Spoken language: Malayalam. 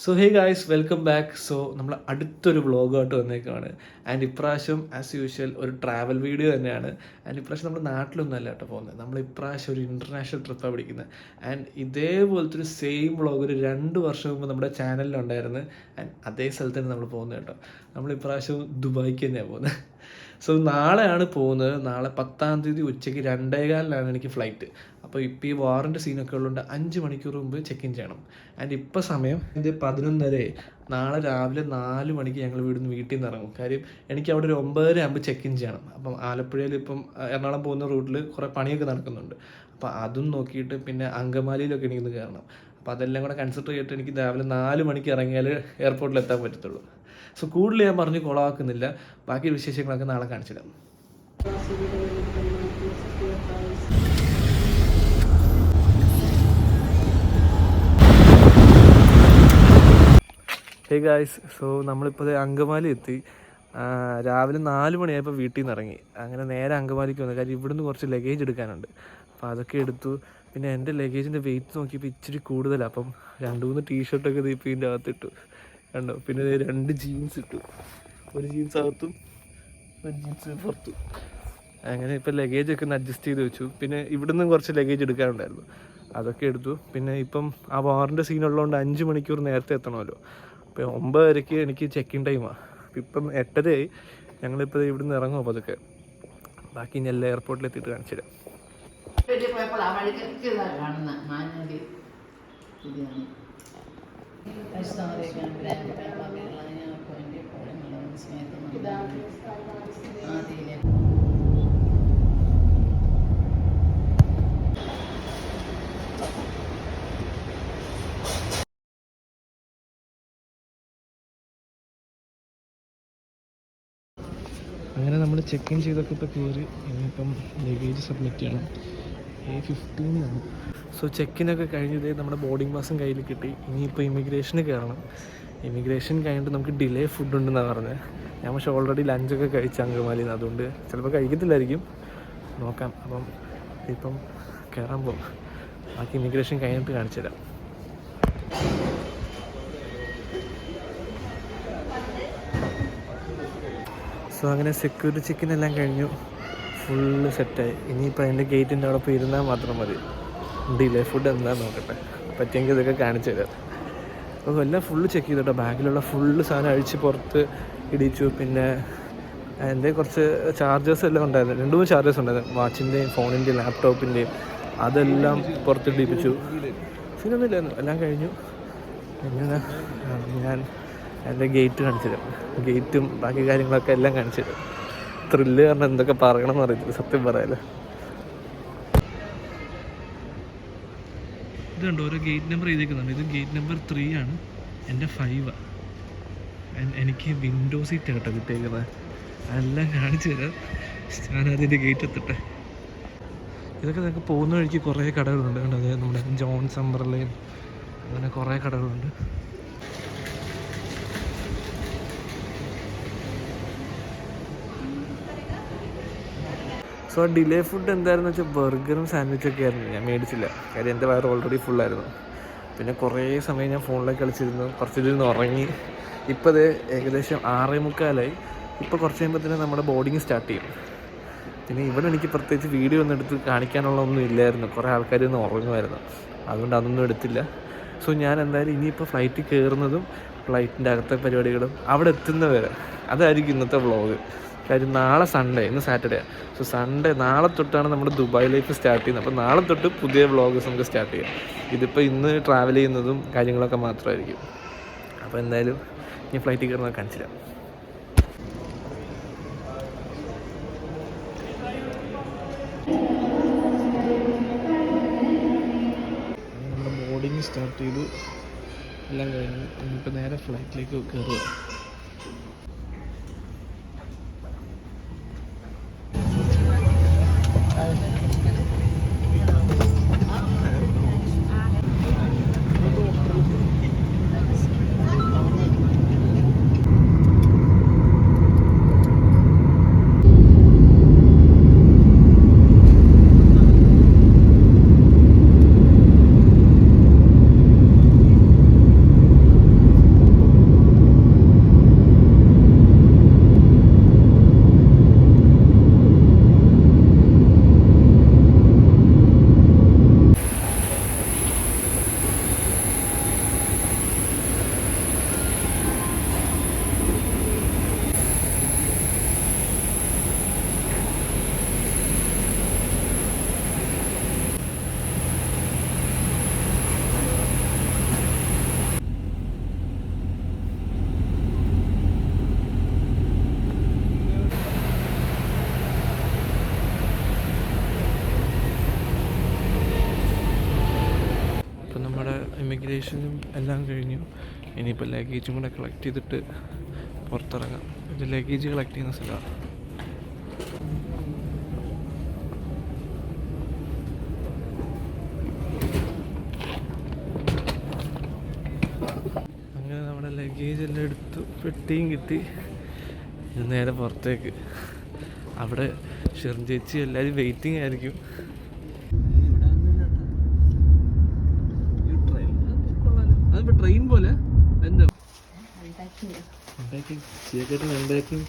So hey guys, welcome back. So നമ്മൾ അടുത്തൊരു വ്ളോഗായിട്ട് വന്നേക്കാണ്. ആൻഡ് ഇപ്രാവശ്യം ആസ് യൂഷ്വൽ ഒരു ട്രാവൽ വീഡിയോ തന്നെയാണ്. ആൻഡ് ഇപ്രാവശ്യം നമ്മൾ നാട്ടിലൊന്നും അല്ല കേട്ടോ പോകുന്നത്. നമ്മൾ ഇപ്രാവശ്യം ഒരു ഇൻ്റർനാഷണൽ ട്രിപ്പാണ് പിടിക്കുന്നത്. ആൻഡ് ഇതേപോലത്തെ ഒരു സെയിം വ്ളോഗ് ഒരു 2 വർഷം മുമ്പ് നമ്മുടെ ചാനലിലുണ്ടായിരുന്നു. ആൻഡ് അതേ സ്ഥലത്താണ് നമ്മൾ പോകുന്നത് കേട്ടോ. നമ്മൾ ഇപ്രാവശ്യം ദുബായിക്ക് തന്നെയാണ് പോകുന്നത്. സോ നാളെയാണ് പോകുന്നത്. നാളെ 10-ാം തീയതി ഉച്ചയ്ക്ക് 2:15 എനിക്ക് ഫ്ലൈറ്റ്. അപ്പോൾ ഇപ്പോൾ ഈ വാറിൻ്റെ സീനൊക്കെ ഉള്ളതുകൊണ്ട് 5 മണിക്കൂർ മുമ്പ് ചെക്ക് ഇൻ ചെയ്യണം. ആൻഡ് ഇപ്പോൾ സമയം 11:30. നാളെ രാവിലെ 4 മണിക്ക് ഞങ്ങൾ വീട്ടിൽ നിന്ന് ഇറങ്ങും. കാര്യം എനിക്ക് അവിടെ ഒരു 9:30 ആകുമ്പോൾ ചെക്ക് ഇൻ ചെയ്യണം. അപ്പം ആലപ്പുഴയിൽ ഇപ്പം എറണാകുളം പോകുന്ന റൂട്ടിൽ കുറേ പണിയൊക്കെ നടക്കുന്നുണ്ട്. അപ്പോൾ അതും നോക്കിയിട്ട് പിന്നെ അങ്കമാലിയിലൊക്കെ എനിക്കൊന്ന് കയറണം. അപ്പോൾ അതെല്ലാം കൂടെ കൺസിഡർ ചെയ്തിട്ട് എനിക്ക് രാവിലെ 4 മണിക്ക് ഇറങ്ങിയാൽ എയർപോർട്ടിൽ എത്താൻ പറ്റത്തുള്ളൂ. സോ കൂടുതൽ ഞാൻ പറഞ്ഞ് കുളമാക്കുന്നില്ല. ബാക്കി വിശേഷങ്ങളൊക്കെ നാളെ കാണിച്ചിടാം. ഹേ ഗായ്സ്, സോ നമ്മളിപ്പോൾ അങ്കമാലി എത്തി. രാവിലെ 4 മണിയായപ്പോൾ വീട്ടിൽ നിന്ന് ഇറങ്ങി. അങ്ങനെ നേരെ അങ്കമാലിക്ക് വന്നു. കാര്യം ഇവിടുന്ന് കുറച്ച് ലഗേജ് എടുക്കാനുണ്ട്. അപ്പോൾ അതൊക്കെ എടുത്തു. പിന്നെ എൻ്റെ ലഗേജിൻ്റെ വെയിറ്റ് നോക്കിയപ്പോൾ ഇച്ചിരി കൂടുതലാണ്. അപ്പം 2-3 ടീഷർട്ടൊക്കെ ഇപ്പോൾ ഇതിൻ്റെ അകത്തിട്ടു കണ്ടോ. പിന്നെ 2 ജീൻസ് ഇട്ടു. ഒരു ജീൻസ് അകത്തും ഒരു ജീൻസ് പുറത്തും. അങ്ങനെ ഇപ്പോൾ ലഗേജൊക്കെ ഒന്ന് അഡ്ജസ്റ്റ് ചെയ്ത് വെച്ചു. പിന്നെ ഇവിടുന്ന് കുറച്ച് ലഗേജ് എടുക്കാനുണ്ടായിരുന്നു, അതൊക്കെ എടുത്തു. പിന്നെ ഇപ്പം ആ വാറിൻ്റെ സീനുള്ളതുകൊണ്ട് 5 മണിക്കൂർ നേരത്തെ എത്തണമല്ലോ. അപ്പോൾ 9:30 എനിക്ക് ചെക്ക് ഇൻ ടൈമാണ്. ഇപ്പം 8:30 ഞങ്ങളിപ്പോൾ ഇവിടുന്ന് ഇറങ്ങും. അപ്പോൾ അതൊക്കെ ബാക്കി ഇനി എല്ലാ എയർപോർട്ടിൽ എത്തിയിട്ട് കാണിച്ചു തരാം. അങ്ങനെ നമ്മൾ ചെക്ക് ഇൻ ചെയ്തൊക്കെ ഇപ്പോൾ കയറി. ഇനിയിപ്പം ലഗേജ് സബ്മിറ്റ് ചെയ്യണം. A15 ആണ്. സോ ചെക്കിനൊക്കെ കഴിഞ്ഞത് നമ്മുടെ ബോർഡിംഗ് പാസും കയ്യിൽ കിട്ടി. ഇനിയിപ്പോൾ ഇമിഗ്രേഷന് കയറണം. ഇമിഗ്രേഷൻ കഴിഞ്ഞിട്ട് നമുക്ക് ഡിലേ ഫുഡ് ഉണ്ടെന്നാണ് പറഞ്ഞത്. ഞാൻ പക്ഷേ ഓൾറെഡി ലഞ്ചൊക്കെ കഴിച്ച അങ്കമാലിയിൽ നിന്ന്, അതുകൊണ്ട് ചിലപ്പോൾ കഴിക്കത്തില്ലായിരിക്കും, നോക്കാം. അപ്പം ഇപ്പം കയറാൻ പോകും. ബാക്കി ഇമിഗ്രേഷൻ കഴിഞ്ഞിട്ട് കാണിച്ചു തരാം. സോ അങ്ങനെ സെക്യൂരിറ്റി ചെക്കിനെല്ലാം കഴിഞ്ഞു, ഫുള്ള് സെറ്റായി. ഇനിയിപ്പോൾ അതിൻ്റെ ഗേറ്റിൻ്റെ അവിടെ പോയി ഇരുന്നാൽ മാത്രം മതി. ഡിലേ ഫുഡ് എന്താണെന്ന് നോക്കട്ടെ, പറ്റിയെങ്കിൽ ഇതൊക്കെ കാണിച്ചു തരാം. അപ്പോൾ എല്ലാം ഫുള്ള് ചെക്ക് ചെയ്തോട്ടോ. ബാഗിലുള്ള ഫുള്ള് സാധനം അഴിച്ച് പുറത്ത് ഇടിച്ചു. പിന്നെ എൻ്റെ കുറച്ച് ചാർജേഴ്സ് എല്ലാം ഉണ്ടായിരുന്നു, 2-3 ചാർജേഴ്സ് ഉണ്ടായിരുന്നു, വാച്ചിൻ്റെയും ഫോണിൻ്റെയും ലാപ്ടോപ്പിൻ്റെയും. അതെല്ലാം പുറത്തിടിപ്പിച്ചു. സീനൊന്നുമില്ലായിരുന്നു, എല്ലാം കഴിഞ്ഞു. പിന്നെ ഞാൻ എൻ്റെ ഗേറ്റ് കാണിച്ചു തരാം. ഗേറ്റും ബാക്കി കാര്യങ്ങളൊക്കെ എല്ലാം കാണിച്ചു തരാം. ത്രില്ല് കാരണം എന്തൊക്കെ പറയണമെന്ന് അറിയത്തില്ല, സത്യം പറയാലോ. ഇത് കണ്ടോ, ഓരോ ഗേറ്റ് നമ്പർ എഴുതിക്കുന്നുണ്ട്. ഇത് ഗേറ്റ് നമ്പർ 3 ആണ്, എൻ്റെ 5. എനിക്ക് വിൻഡോ സീറ്റ് കേട്ടോ കിട്ടിയേക്കുന്നത്. അതെല്ലാം കാണിച്ചു തരാം. ഞാനതിൻ്റെ ഗേറ്റ് എത്തട്ടെ. ഇതൊക്കെ നിങ്ങൾക്ക് പോകുന്ന വഴിക്ക് കുറേ കടകളുണ്ട് കണ്ടോ. അതായത് നമ്മുടെ ജോൺസ് അംബ്രലയും അങ്ങനെ കുറേ കടകളുണ്ട്. സോ ഡിലേ ഫുഡ് എന്തായിരുന്നു വെച്ചാൽ ബർഗറും സാൻഡ്വിച്ചൊക്കെ ആയിരുന്നു. ഞാൻ മേടിച്ചില്ല, കാര്യം എൻ്റെ വയറ് ഓൾറെഡി ഫുള്ളായിരുന്നു. പിന്നെ കുറേ സമയം ഞാൻ ഫോണിലേക്ക് കളിച്ചിരുന്നു, കുറച്ചിരുന്ന് ഉറങ്ങി. ഇപ്പോൾ അത് ഏകദേശം 6:45. ഇപ്പോൾ കുറച്ച് കഴിയുമ്പോൾ നമ്മുടെ ബോർഡിങ് സ്റ്റാർട്ട് ചെയ്യും. പിന്നെ ഇവിടെ എനിക്ക് പ്രത്യേകിച്ച് വീഡിയോ ഒന്നും എടുത്ത് കാണിക്കാനുള്ള ഒന്നും ഇല്ലായിരുന്നു. കുറേ ആൾക്കാർ ഒന്ന് ഉറങ്ങുമായിരുന്നു, അതുകൊണ്ട് അതൊന്നും എടുത്തില്ല. സോ ഞാൻ എന്തായാലും ഇനിയിപ്പോൾ ഫ്ലൈറ്റിൽ കയറുന്നതും ഫ്ലൈറ്റിൻ്റെ അകത്തെ പരിപാടികളും അവിടെ എത്തുന്നവരെ അതായിരിക്കും ഇന്നത്തെ വ്ളോഗ്. കാര്യം നാളെ സൺഡേ, ഇന്ന് സാറ്റർഡേ. സോ സൺഡേ നാളെ തൊട്ടാണ് നമ്മുടെ ദുബായ് ലൈഫ് സ്റ്റാർട്ട് ചെയ്യുന്നത്. അപ്പോൾ നാളെ തൊട്ട് പുതിയ വ്ളോഗ്സ് നമുക്ക് സ്റ്റാർട്ട് ചെയ്യാം. ഇതിപ്പോൾ ഇന്ന് ട്രാവൽ ചെയ്യുന്നതും കാര്യങ്ങളൊക്കെ മാത്രമായിരിക്കും. അപ്പോൾ എന്തായാലും ഇനി ഫ്ലൈറ്റിൽ കയറുന്നത് കാണിച്ചു തരാം. നമ്മുടെ ബോർഡിങ് സ്റ്റാർട്ട് ചെയ്തു, എല്ലാം കഴിഞ്ഞു. ഇനിയിപ്പോൾ നേരെ ഫ്ലൈറ്റിലേക്ക് കയറുക. മൈഗ്രേഷനും എല്ലാം കഴിഞ്ഞു. ഇനിയിപ്പോൾ ലഗേജും കൂടെ കളക്ട് ചെയ്തിട്ട് പുറത്തിറങ്ങാം. ഇത് ലഗേജ് കളക്ട് ചെയ്യുന്ന സ്ഥലമാണ്. അങ്ങനെ നമ്മുടെ ലഗേജ് എല്ലാം എടുത്തു, പെട്ടിയും കിട്ടി. ഇത് നേരെ പുറത്തേക്ക്. അവിടെ ഷെറിൻ ചേച്ചി എല്ലാവരും വെയിറ്റിംഗ് ആയിരിക്കും. അതിപ്പോൾ ട്രെയിൻ പോലെ എന്താ അൺപാക്കിംഗ്